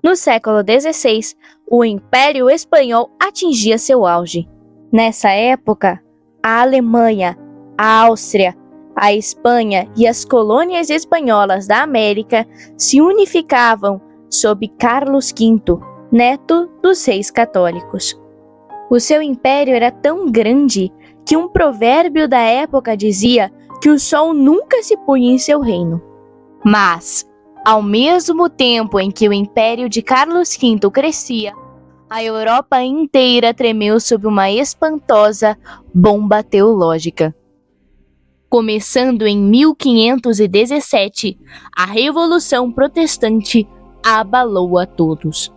No século XVI, o Império Espanhol atingia seu auge. Nessa época, a Alemanha, a Áustria, a Espanha e as colônias espanholas da América se unificavam sob Carlos V, neto dos reis católicos. O seu império era tão grande que um provérbio da época dizia que o sol nunca se punha em seu reino. Mas, ao mesmo tempo em que o império de Carlos V crescia, a Europa inteira tremeu sob uma espantosa bomba teológica. Começando em 1517, a Revolução Protestante abalou a todos.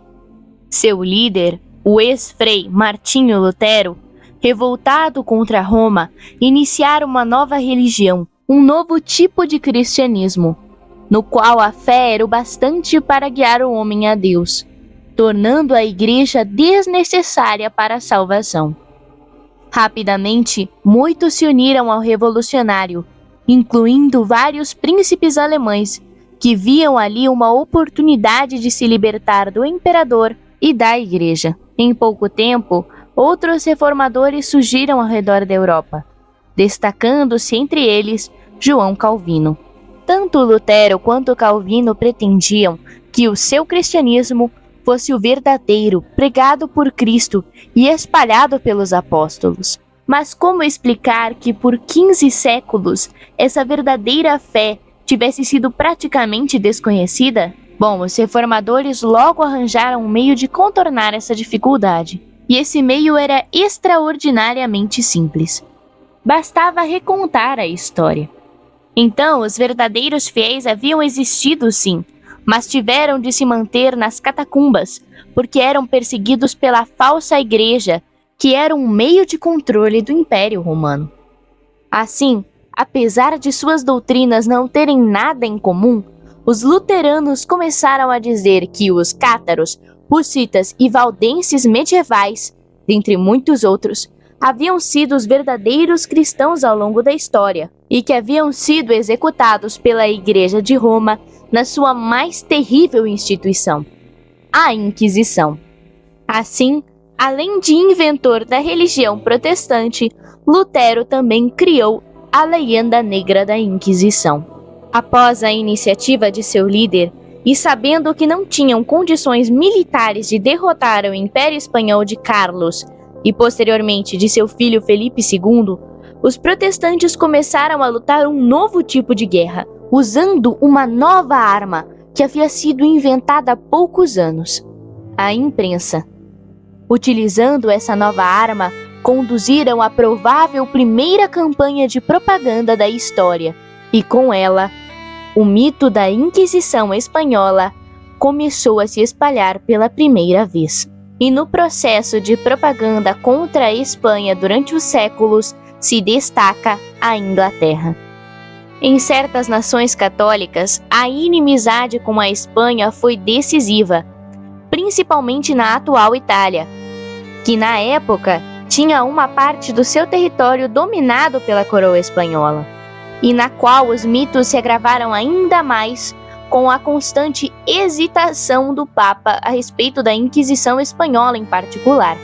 Seu líder, o ex-frei Martinho Lutero, revoltado contra Roma, iniciara uma nova religião, um novo tipo de cristianismo, no qual a fé era o bastante para guiar o homem a Deus, tornando a igreja desnecessária para a salvação. Rapidamente, muitos se uniram ao revolucionário, incluindo vários príncipes alemães, que viam ali uma oportunidade de se libertar do imperador e da igreja. Em pouco tempo, outros reformadores surgiram ao redor da Europa, destacando-se entre eles João Calvino. Tanto Lutero quanto Calvino pretendiam que o seu cristianismo fosse o verdadeiro, pregado por Cristo e espalhado pelos apóstolos. Mas como explicar que por 15 séculos essa verdadeira fé tivesse sido praticamente desconhecida? Bom, os reformadores logo arranjaram um meio de contornar essa dificuldade. E esse meio era extraordinariamente simples. Bastava recontar a história. Então, os verdadeiros fiéis haviam existido sim, mas tiveram de se manter nas catacumbas, porque eram perseguidos pela falsa igreja, que era um meio de controle do Império Romano. Assim, apesar de suas doutrinas não terem nada em comum, os luteranos começaram a dizer que os cátaros, hussitas e valdenses medievais, dentre muitos outros, haviam sido os verdadeiros cristãos ao longo da história e que haviam sido executados pela Igreja de Roma na sua mais terrível instituição, a Inquisição. Assim, além de inventor da religião protestante, Lutero também criou a Leyenda Negra da Inquisição. Após a iniciativa de seu líder, e sabendo que não tinham condições militares de derrotar o Império Espanhol de Carlos e posteriormente de seu filho Felipe II, os protestantes começaram a lutar um novo tipo de guerra, usando uma nova arma que havia sido inventada há poucos anos: a imprensa. Utilizando essa nova arma, conduziram a provável primeira campanha de propaganda da história, e com ela, o mito da Inquisição Espanhola começou a se espalhar pela primeira vez. E no processo de propaganda contra a Espanha durante os séculos, se destaca a Inglaterra. Em certas nações católicas, a inimizade com a Espanha foi decisiva, principalmente na atual Itália, que na época tinha uma parte do seu território dominado pela coroa espanhola, e na qual os mitos se agravaram ainda mais com a constante hesitação do Papa a respeito da Inquisição Espanhola em particular.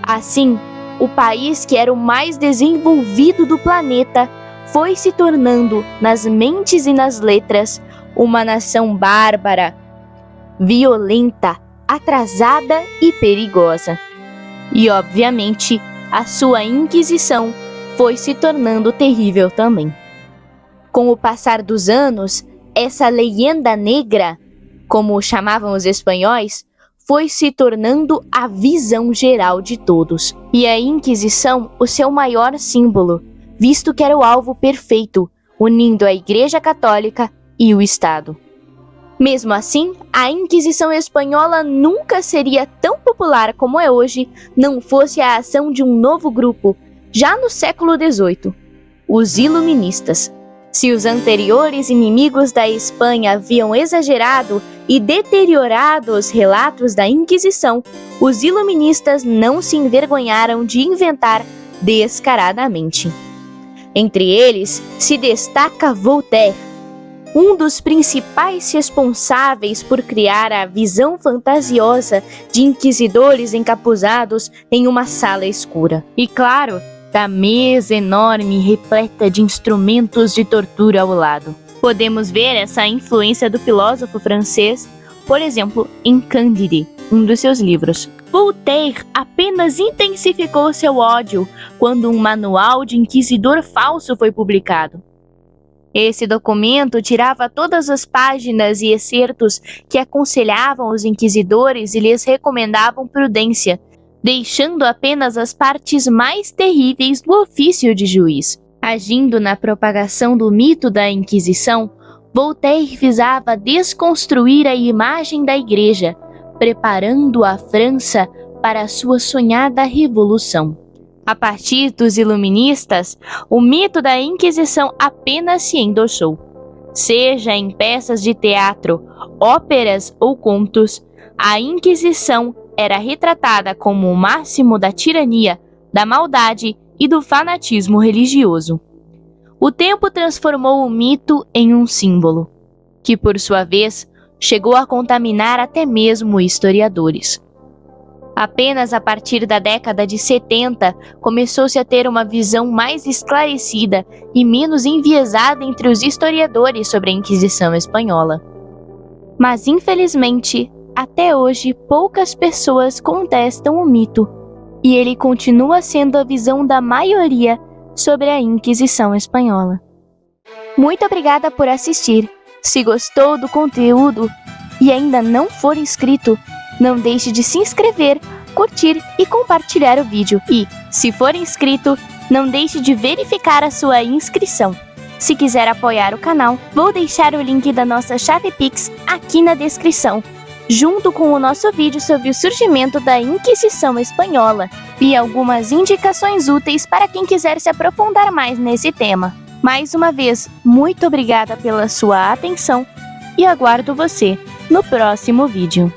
Assim, o país que era o mais desenvolvido do planeta foi se tornando, nas mentes e nas letras, uma nação bárbara, violenta, atrasada e perigosa. E, obviamente, a sua Inquisição foi se tornando terrível também. Com o passar dos anos, essa leyenda negra, como chamavam os espanhóis, foi se tornando a visão geral de todos. E a Inquisição, o seu maior símbolo, visto que era o alvo perfeito, unindo a Igreja Católica e o Estado. Mesmo assim, a Inquisição Espanhola nunca seria tão popular como é hoje, não fosse a ação de um novo grupo, já no século XVIII, os Iluministas. Se os anteriores inimigos da Espanha haviam exagerado e deteriorado os relatos da Inquisição, os Iluministas não se envergonharam de inventar descaradamente. Entre eles se destaca Voltaire, um dos principais responsáveis por criar a visão fantasiosa de inquisidores encapuzados em uma sala escura. E claro, da mesa enorme repleta de instrumentos de tortura ao lado. Podemos ver essa influência do filósofo francês, por exemplo, em Candide, um dos seus livros. Voltaire apenas intensificou seu ódio quando um manual de inquisidor falso foi publicado. Esse documento tirava todas as páginas e excertos que aconselhavam os inquisidores e lhes recomendavam prudência, deixando apenas as partes mais terríveis do ofício de juiz. Agindo na propagação do mito da Inquisição, Voltaire visava desconstruir a imagem da Igreja, preparando a França para a sua sonhada revolução. A partir dos iluministas, o mito da Inquisição apenas se endossou. Seja em peças de teatro, óperas ou contos, a Inquisição era retratada como o máximo da tirania, da maldade e do fanatismo religioso. O tempo transformou o mito em um símbolo, que por sua vez chegou a contaminar até mesmo historiadores. Apenas a partir da década de 70 começou-se a ter uma visão mais esclarecida e menos enviesada entre os historiadores sobre a Inquisição espanhola. Mas infelizmente, até hoje poucas pessoas contestam o mito, e ele continua sendo a visão da maioria sobre a Inquisição espanhola. Muito obrigada por assistir. Se gostou do conteúdo e ainda não for inscrito, não deixe de se inscrever, curtir e compartilhar o vídeo. E, se for inscrito, não deixe de verificar a sua inscrição. Se quiser apoiar o canal, vou deixar o link da nossa chave Pix aqui na descrição, junto com o nosso vídeo sobre o surgimento da Inquisição espanhola e algumas indicações úteis para quem quiser se aprofundar mais nesse tema. Mais uma vez, muito obrigada pela sua atenção e aguardo você no próximo vídeo.